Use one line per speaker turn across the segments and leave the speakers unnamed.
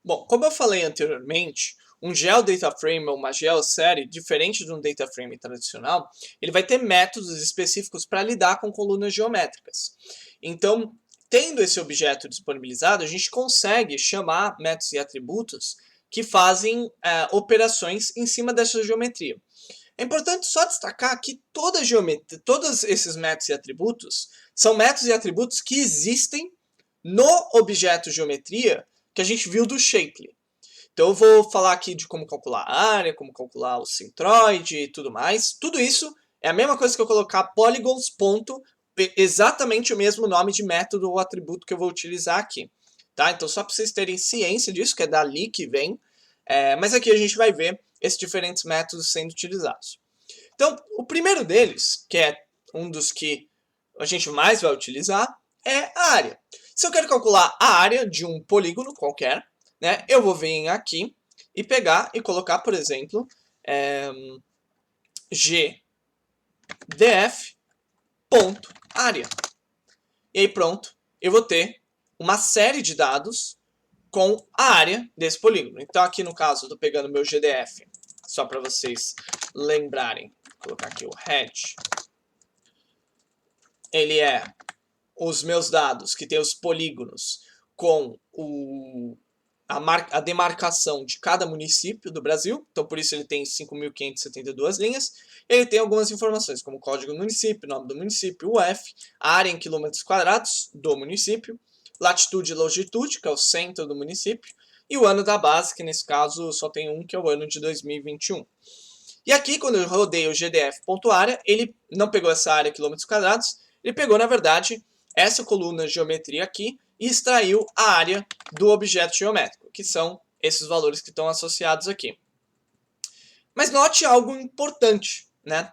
Bom, como eu falei anteriormente, um GeoDataFrame ou uma GeoSérie, diferente de um DataFrame tradicional, ele vai ter métodos específicos para lidar com colunas geométricas. Então, tendo esse objeto disponibilizado, a gente consegue chamar métodos e atributos que fazem operações em cima dessa geometria. É importante só destacar que todos esses métodos e atributos são métodos e atributos que existem no objeto geometria que a gente viu do Shapely. Então eu vou falar aqui de como calcular a área, como calcular o centroide e tudo mais. Tudo isso é a mesma coisa que eu colocar polygons, ponto, exatamente o mesmo nome de método ou atributo que eu vou utilizar aqui. Tá? Então só para vocês terem ciência disso, que é dali que vem. Mas aqui a gente vai ver esses diferentes métodos sendo utilizados. Então, o primeiro deles, que é um dos que a gente mais vai utilizar, é a área. Se eu quero calcular a área de um polígono qualquer, né, eu vou vir aqui e pegar e colocar, por exemplo, gdf.área. E aí pronto, eu vou ter uma série de dados com a área desse polígono. Então aqui no caso, eu estou pegando meu GDF, só para vocês lembrarem. Vou colocar aqui o head. Ele é os meus dados, que tem os polígonos com a demarcação de cada município do Brasil. Então, por isso ele tem 5.572 linhas. Ele tem algumas informações, como o código do município, nome do município, o UF, a área em quilômetros quadrados do município, latitude e longitude, que é o centro do município, e o ano da base, que nesse caso só tem um, que é o ano de 2021. E aqui, quando eu rodei o gdf.área, ele não pegou essa área quilômetros quadrados, ele pegou, na verdade, essa coluna de geometria aqui e extraiu a área do objeto geométrico, que são esses valores que estão associados aqui. Mas note algo importante, né?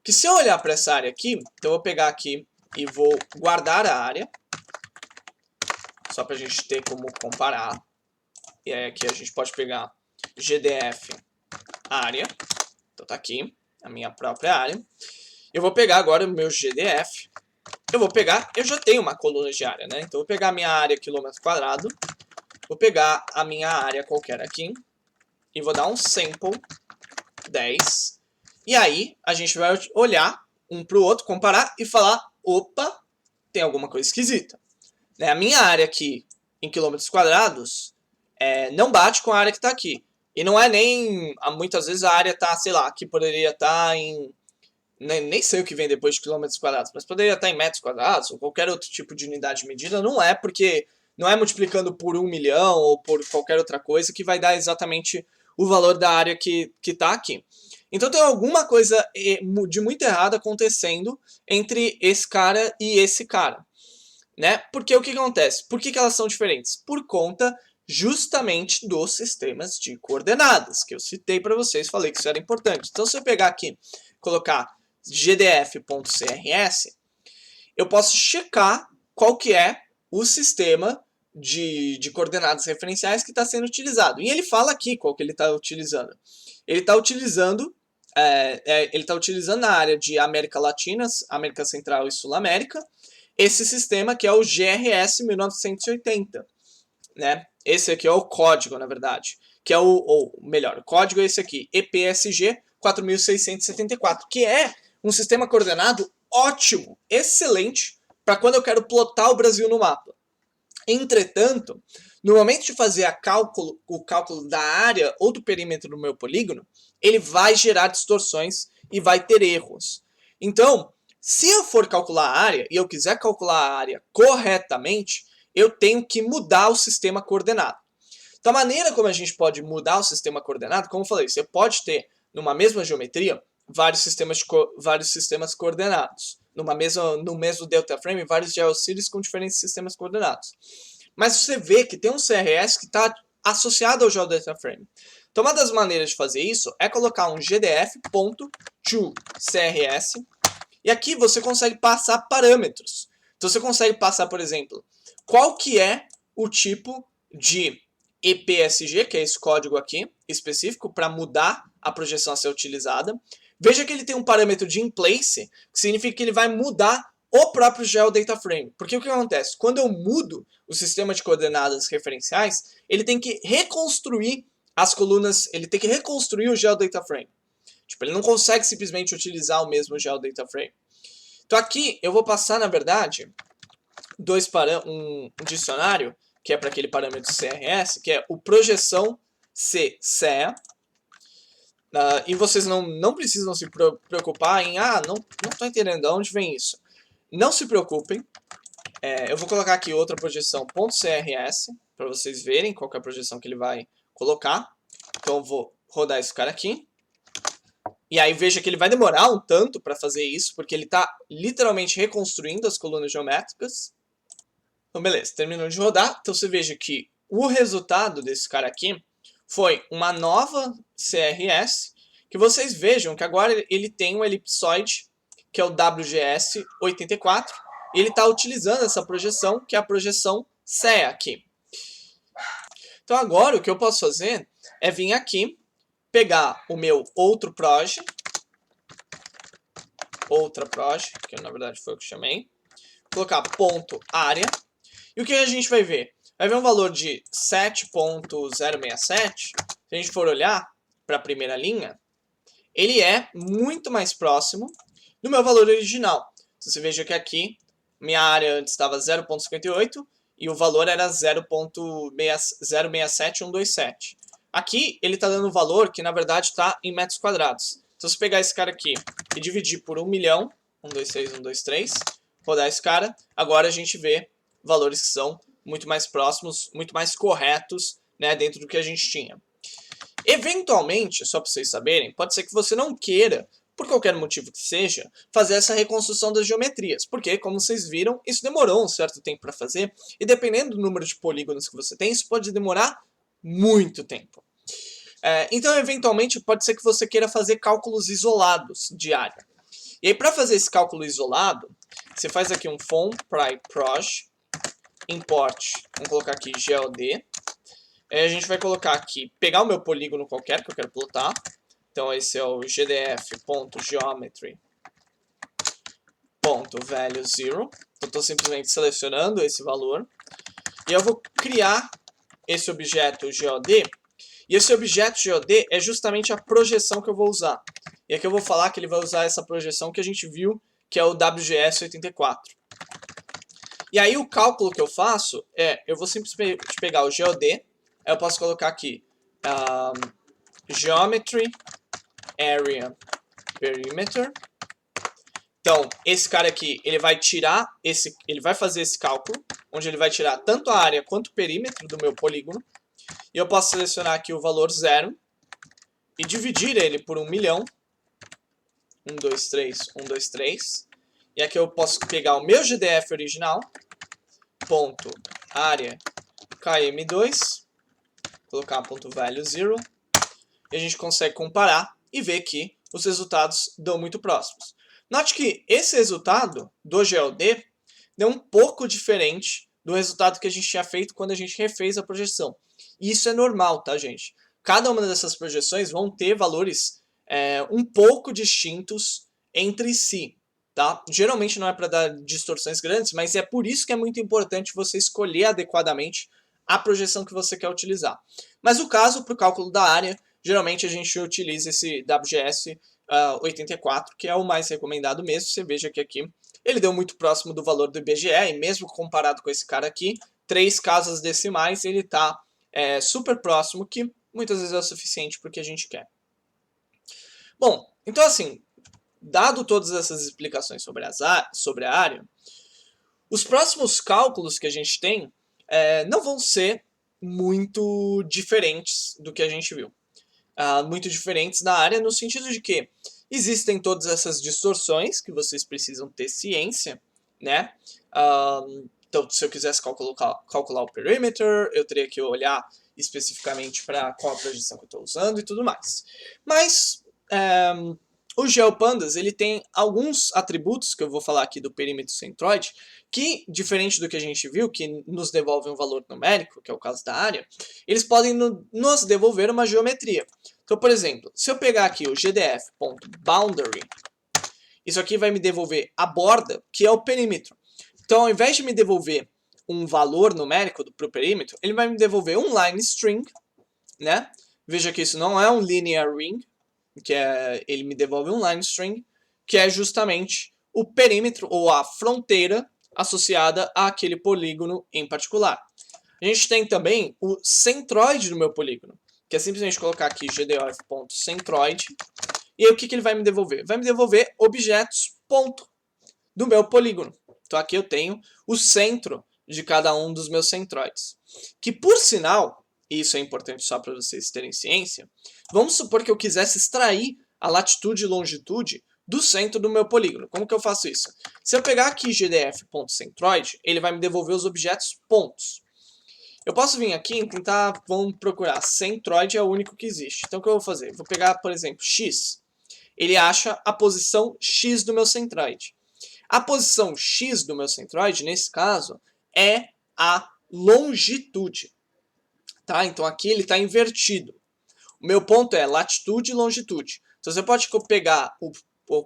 Que se eu olhar para essa área aqui, então eu vou pegar aqui e vou guardar a área, só para a gente ter como comparar. E aí aqui a gente pode pegar gdf área, então tá aqui a minha própria área. Eu vou pegar agora o meu gdf, eu já tenho uma coluna de área, né? Então eu vou pegar a minha área quilômetro quadrado, vou pegar a minha área qualquer aqui e vou dar um sample 10. E aí a gente vai olhar um para o outro, comparar e falar, opa, tem alguma coisa esquisita. A minha área aqui em quilômetros quadrados não bate com a área que está aqui. E não é nem, muitas vezes a área está, sei lá, que poderia estar em, nem sei o que vem depois de quilômetros quadrados, mas poderia estar em metros quadrados ou qualquer outro tipo de unidade de medida. Não é porque não é multiplicando por 1 milhão ou por qualquer outra coisa que vai dar exatamente o valor da área que está aqui. Então tem alguma coisa de muito errado acontecendo entre esse cara e esse cara. Né? Porque o que acontece? Por que elas são diferentes? Por conta justamente dos sistemas de coordenadas, que eu citei para vocês, falei que isso era importante. Então se eu pegar aqui, colocar gdf.crs, eu posso checar qual que é o sistema de coordenadas referenciais que está sendo utilizado. E ele fala aqui qual que ele está utilizando. Ele está utilizando na área de América Latina, América Central e Sul-América, esse sistema que é o GRS 1980. Né? Esse aqui é o código, na verdade. Que é ou melhor, o código é esse aqui, EPSG 4674, que é um sistema coordenado ótimo, excelente, para quando eu quero plotar o Brasil no mapa. Entretanto, no momento de fazer o cálculo da área ou do perímetro do meu polígono, ele vai gerar distorções e vai ter erros. Então, se eu for calcular a área e eu quiser calcular a área corretamente, eu tenho que mudar o sistema coordenado. Da maneira como a gente pode mudar o sistema coordenado, como eu falei, você pode ter numa mesma geometria vários sistemas coordenados. No mesmo delta frame, vários geocities com diferentes sistemas coordenados. Mas você vê que tem um CRS que está associado ao geodelta frame. Então uma das maneiras de fazer isso é colocar um gdf.toCRS e aqui você consegue passar parâmetros. Então você consegue passar, por exemplo, qual que é o tipo de EPSG, que é esse código aqui, específico, para mudar a projeção a ser utilizada. Veja que ele tem um parâmetro de inplace, que significa que ele vai mudar o próprio GeoDataFrame. Porque o que acontece? Quando eu mudo o sistema de coordenadas referenciais, ele tem que reconstruir as colunas, ele tem que reconstruir o GeoDataFrame. Tipo, ele não consegue simplesmente utilizar o mesmo GeoDataFrame. Então aqui eu vou passar, na verdade, um dicionário, que é para aquele parâmetro CRS, que é o projeção CCEA. E vocês não precisam se preocupar em, não estou entendendo de onde vem isso. Não se preocupem. Eu vou colocar aqui outra projeção .crs, para vocês verem qual que é a projeção que ele vai colocar. Então eu vou rodar esse cara aqui. E aí veja que ele vai demorar um tanto para fazer isso, porque ele está literalmente reconstruindo as colunas geométricas. Então beleza, terminou de rodar. Então você veja que o resultado desse cara aqui foi uma nova CRS, que vocês vejam que agora ele tem um elipsoide, que é o WGS 84, e ele está utilizando essa projeção, que é a projeção CEA aqui. Então agora o que eu posso fazer é vir aqui, pegar o meu outro proje, que na verdade foi o que eu chamei, colocar ponto área, e o que a gente vai ver? Vai ver um valor de 7.067, se a gente for olhar para a primeira linha, ele é muito mais próximo do meu valor original. Então, você veja que aqui, minha área antes estava 0.58 e o valor era 0.067127. Aqui, ele está dando um valor que, na verdade, está em metros quadrados. Então, se pegar esse cara aqui e dividir por 1 milhão, 126.123, rodar esse cara, agora a gente vê valores que são muito mais próximos, muito mais corretos, né, dentro do que a gente tinha. Eventualmente, só para vocês saberem, pode ser que você não queira, por qualquer motivo que seja, fazer essa reconstrução das geometrias, porque, como vocês viram, isso demorou um certo tempo para fazer, e dependendo do número de polígonos que você tem, isso pode demorar muito tempo. Então, eventualmente, pode ser que você queira fazer cálculos isolados de área. E aí, para fazer esse cálculo isolado, você faz aqui um from proj, import, vamos colocar aqui geod. Aí a gente vai colocar aqui, pegar o meu polígono qualquer que eu quero plotar. Então esse é o gdf.geometry.value0. Então estou simplesmente selecionando esse valor. E eu vou criar esse objeto geod. E esse objeto geod é justamente a projeção que eu vou usar. E aqui eu vou falar que ele vai usar essa projeção que a gente viu, que é o WGS84. E aí o cálculo que eu faço eu vou simplesmente pegar o geod, aí eu posso colocar aqui Geometry Area Perimeter. Então, esse cara aqui, ele vai fazer esse cálculo, onde ele vai tirar tanto a área quanto o perímetro do meu polígono. E eu posso selecionar aqui o valor 0 e dividir ele por 1 milhão. 123. E aqui eu posso pegar o meu GDF original, ponto área km2, colocar ponto value 0, e a gente consegue comparar e ver que os resultados dão muito próximos. Note que esse resultado do GeoD deu um pouco diferente do resultado que a gente tinha feito quando a gente refez a projeção. E isso é normal, tá, gente? Cada uma dessas projeções vão ter valores um pouco distintos entre si, tá? Geralmente não é para dar distorções grandes, mas é por isso que é muito importante você escolher adequadamente a projeção que você quer utilizar. Mas o caso, para o cálculo da área, geralmente a gente utiliza esse WGS 84, que é o mais recomendado mesmo. Você veja que aqui ele deu muito próximo do valor do IBGE, e mesmo comparado com esse cara aqui, 3 casas decimais, ele está super próximo, que muitas vezes é o suficiente para o que a gente quer. Bom, então assim, dado todas essas explicações sobre a área, os próximos cálculos que a gente tem não vão ser muito diferentes do que a gente viu. Muito diferentes da área no sentido de que existem todas essas distorções que vocês precisam ter ciência, né? Então, se eu quisesse calcular o perímetro, eu teria que olhar especificamente para qual a projeção que eu estou usando e tudo mais. Mas o GeoPandas, ele tem alguns atributos que eu vou falar aqui do perímetro centroide, que, diferente do que a gente viu, que nos devolve um valor numérico, que é o caso da área, eles podem nos devolver uma geometria. Então, por exemplo, se eu pegar aqui o gdf.boundary isso aqui vai me devolver a borda, que é o perímetro. Então, ao invés de me devolver um valor numérico para o perímetro, ele vai me devolver um line string, né? Veja que isso não é um linear ring, ele me devolve um line string, que é justamente o perímetro ou a fronteira associada àquele polígono em particular. A gente tem também o centroide do meu polígono, que é simplesmente colocar aqui gdof.centroid, e aí o que ele vai me devolver? Vai me devolver objetos ponto do meu polígono. Então aqui eu tenho o centro de cada um dos meus centroides. Que por sinal, e isso é importante só para vocês terem ciência, vamos supor que eu quisesse extrair a latitude e longitude do centro do meu polígono. Como que eu faço isso? Se eu pegar aqui gdf.centroid, ele vai me devolver os objetos pontos. Eu posso vir aqui e tentar, vamos procurar, centroid é o único que existe. Então o que eu vou fazer? Vou pegar, por exemplo, x. Ele acha a posição x do meu centroide. A posição x do meu centroide, nesse caso, é a longitude. Tá? Então aqui ele está invertido. O meu ponto é latitude e longitude. Então você pode pegar a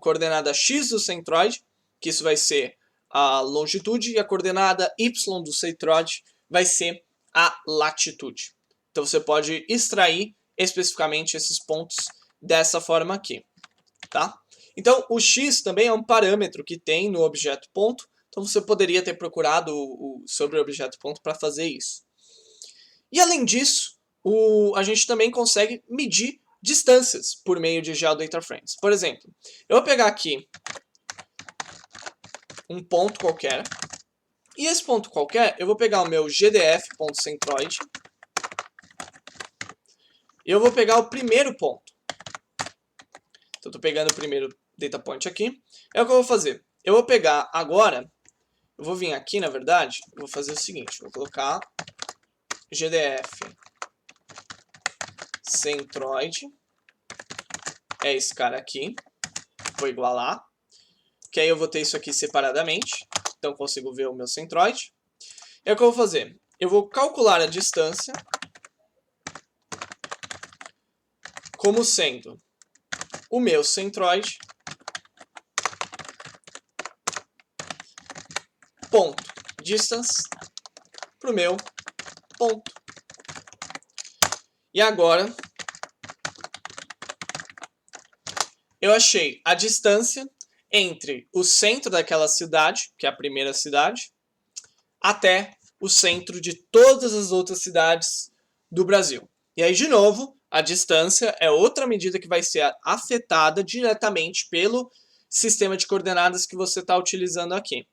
coordenada x do centroide, que isso vai ser a longitude, e a coordenada y do centroide vai ser a latitude. Então você pode extrair especificamente esses pontos dessa forma aqui. Tá? Então o x também é um parâmetro que tem no objeto ponto, então você poderia ter procurado sobre o objeto ponto para fazer isso. E além disso, a gente também consegue medir distâncias por meio de GeoDataFrames. Por exemplo, eu vou pegar aqui um ponto qualquer, e esse ponto qualquer, eu vou pegar o meu gdf.centroid, e eu vou pegar o primeiro ponto. Então, eu estou pegando o primeiro data point aqui. É o que eu vou fazer. Eu vou pegar agora, eu vou vir aqui, na verdade, eu vou fazer o seguinte, vou colocar gdf.centroid, é esse cara aqui, vou igualar, que aí eu vou ter isso aqui separadamente, então consigo ver o meu centroid. É o que eu vou fazer. Eu vou calcular a distância como sendo o meu centroid ponto distance para o meu ponto. E agora eu achei a distância entre o centro daquela cidade, que é a primeira cidade, até o centro de todas as outras cidades do Brasil. E aí, de novo, a distância é outra medida que vai ser afetada diretamente pelo sistema de coordenadas que você está utilizando aqui.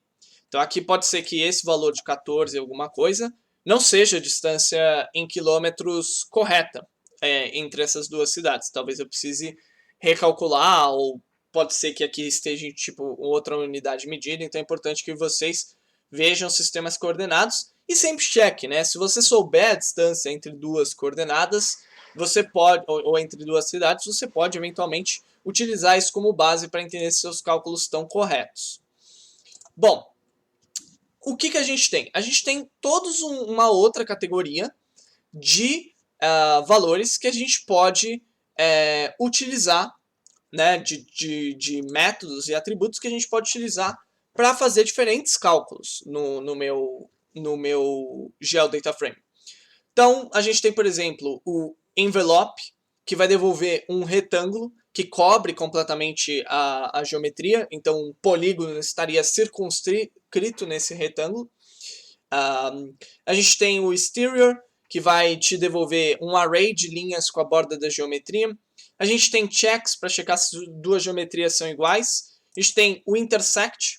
Então aqui pode ser que esse valor de 14 alguma coisa não seja a distância em quilômetros correta entre essas duas cidades. Talvez eu precise recalcular, ou pode ser que aqui esteja tipo outra unidade medida. Então é importante que vocês vejam sistemas coordenados e sempre cheque, né? Se você souber a distância entre duas coordenadas, você pode, ou entre duas cidades, você pode eventualmente utilizar isso como base para entender se seus cálculos estão corretos. Bom, o que a gente tem? A gente tem todos uma outra categoria de valores que a gente pode utilizar, né, de métodos e atributos que a gente pode utilizar para fazer diferentes cálculos no meu GeoDataFrame. Então, a gente tem, por exemplo, o envelope, que vai devolver um retângulo que cobre completamente a geometria, então um polígono estaria circunscrito nesse retângulo. A gente tem o exterior, que vai te devolver um array de linhas com a borda da geometria. A gente tem checks para checar se duas geometrias são iguais. A gente tem o intersects,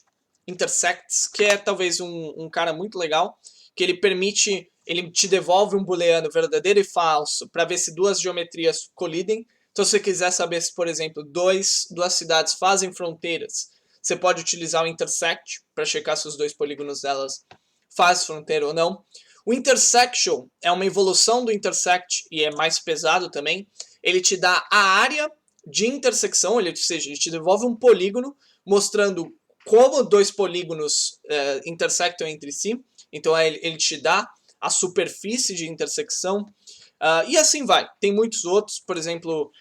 que é talvez um cara muito legal, que ele te devolve um booleano verdadeiro e falso para ver se duas geometrias colidem. Então, se você quiser saber se, por exemplo, duas cidades fazem fronteiras, você pode utilizar o intersect para checar se os dois polígonos delas fazem fronteira ou não. O intersection é uma evolução do intersect e é mais pesado também. Ele te dá a área de intersecção, ou seja, ele te devolve um polígono mostrando como dois polígonos intersectam entre si. Então ele te dá a superfície de intersecção. E assim vai. Tem muitos outros, por exemplo,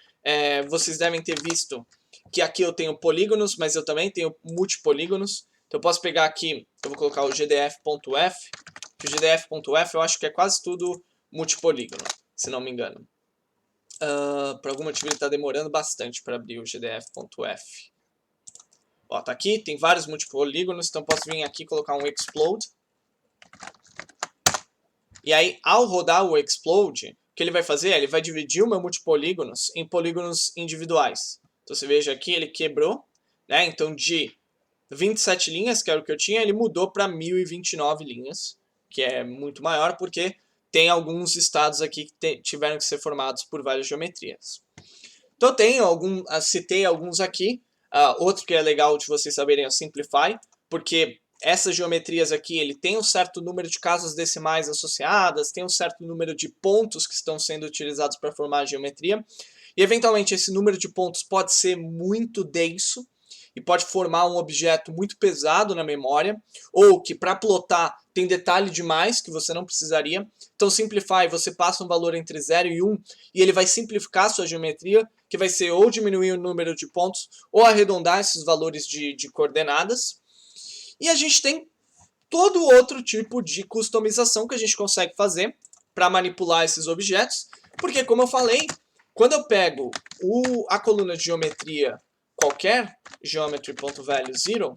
vocês devem ter visto que aqui eu tenho polígonos, mas eu também tenho multipolígonos. Então eu posso pegar aqui, eu vou colocar o gdf.f, que o gdf.f eu acho que é quase tudo multipolígono, se não me engano. Por algum motivo ele está demorando bastante para abrir o gdf.f. Ó, tá aqui, tem vários multipolígonos, então posso vir aqui e colocar um explode. E aí, ao rodar o explode, o que ele vai fazer é, ele vai dividir o meu multipolígonos em polígonos individuais. Então você veja aqui, ele quebrou, né? Então de 27 linhas, que era o que eu tinha, ele mudou para 1029 linhas, que é muito maior, porque tem alguns estados aqui que tiveram que ser formados por várias geometrias. Então eu tenho citei alguns aqui. Outro que é legal de vocês saberem é o Simplify, porque essas geometrias aqui, ele tem um certo número de casas decimais associadas, tem um certo número de pontos que estão sendo utilizados para formar a geometria, e eventualmente esse número de pontos pode ser muito denso, e pode formar um objeto muito pesado na memória, ou que para plotar tem detalhe demais que você não precisaria. Então Simplify, você passa um valor entre 0 e 1, e ele vai simplificar a sua geometria, que vai ser ou diminuir o número de pontos, ou arredondar esses valores de coordenadas. E a gente tem todo outro tipo de customização que a gente consegue fazer para manipular esses objetos, porque como eu falei, quando eu pego a coluna de geometria qualquer, geometry.value0,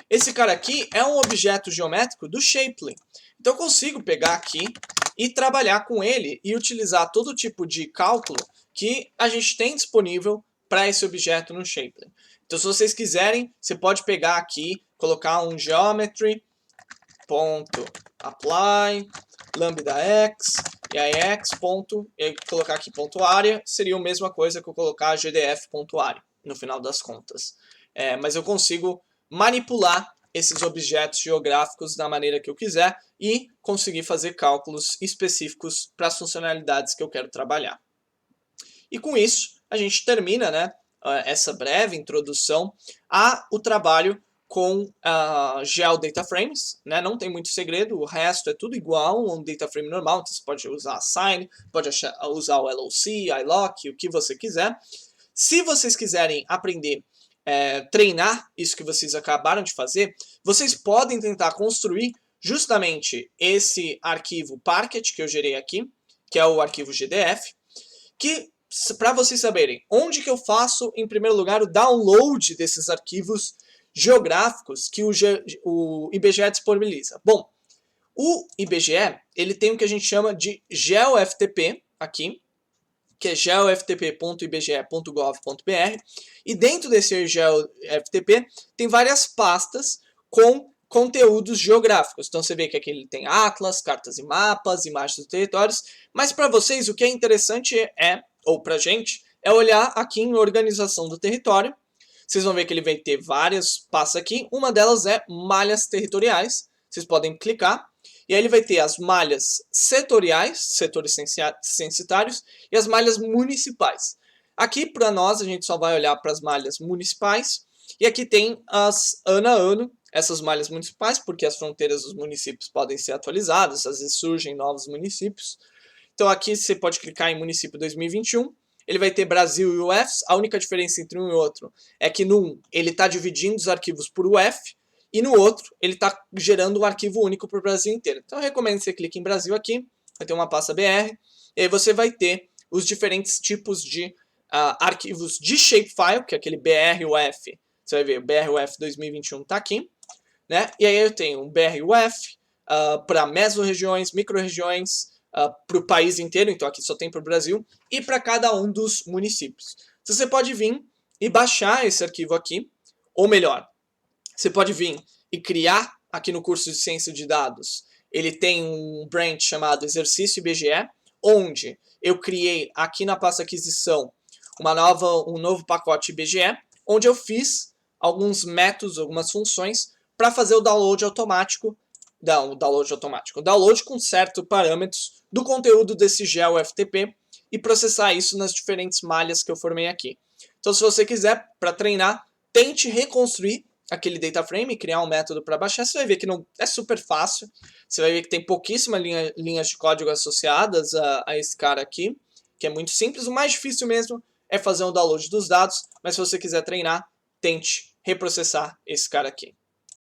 esse cara aqui é um objeto geométrico do Shapely. Então eu consigo pegar aqui e trabalhar com ele e utilizar todo tipo de cálculo que a gente tem disponível para esse objeto no Shapely. Então se vocês quiserem, você pode pegar aqui, colocar um geometry.apply, lambda x, e aí x ponto, e aí colocar aqui ponto área, seria a mesma coisa que eu colocar gdf.área, no final das contas. Mas eu consigo manipular esses objetos geográficos da maneira que eu quiser e conseguir fazer cálculos específicos para as funcionalidades que eu quero trabalhar. E com isso, a gente termina, né, essa breve introdução ao trabalho com GeoData Frames, né? Não tem muito segredo, o resto é tudo igual a um data frame normal, então você pode usar Assign, pode usar o LOC, iLock, o que você quiser. Se vocês quiserem aprender, treinar isso que vocês acabaram de fazer, vocês podem tentar construir justamente esse arquivo Parquet que eu gerei aqui, que é o arquivo GDF, que para vocês saberem onde que eu faço, em primeiro lugar, o download desses arquivos geográficos que o IBGE disponibiliza. Bom, o IBGE ele tem o que a gente chama de GeoFTP aqui, que é geoftp.ibge.gov.br, e dentro desse GeoFTP tem várias pastas com conteúdos geográficos. Então você vê que aqui ele tem atlas, cartas e mapas, imagens dos territórios, mas para vocês o que é interessante ou para a gente, é olhar aqui em organização do território. Vocês vão ver que ele vai ter várias pastas aqui, uma delas é malhas territoriais, vocês podem clicar, e aí ele vai ter as malhas setoriais, setores censitários, e as malhas municipais. Aqui, para nós, a gente só vai olhar para as malhas municipais, e aqui tem as ano a ano, essas malhas municipais, porque as fronteiras dos municípios podem ser atualizadas, às vezes surgem novos municípios. Então aqui você pode clicar em município 2021, ele vai ter Brasil e UFs, a única diferença entre um e outro é que num ele está dividindo os arquivos por UF, e no outro ele está gerando um arquivo único para o Brasil inteiro. Então eu recomendo que você clique em Brasil aqui, vai ter uma pasta BR, e aí você vai ter os diferentes tipos de arquivos de shapefile, que é aquele BRUF, você vai ver o BRUF 2021 está aqui, né? E aí eu tenho um BRUF para mesorregiões, micro-regiões, para o país inteiro, então aqui só tem para o Brasil, e para cada um dos municípios. Então, você pode vir e baixar esse arquivo aqui, ou melhor, você pode vir e criar aqui no curso de Ciência de Dados, ele tem um branch chamado Exercício IBGE, onde eu criei aqui na pasta aquisição um novo pacote IBGE, onde eu fiz alguns métodos, algumas funções, para fazer o download automático, o download com certos parâmetros do conteúdo desse GeoFTP e processar isso nas diferentes malhas que eu formei aqui. Então, se você quiser, para treinar, tente reconstruir aquele data frame, criar um método para baixar, você vai ver que não é super fácil, você vai ver que tem pouquíssimas linhas de código associadas a esse cara aqui, que é muito simples. O mais difícil mesmo é fazer um download dos dados, mas se você quiser treinar, tente reprocessar esse cara aqui.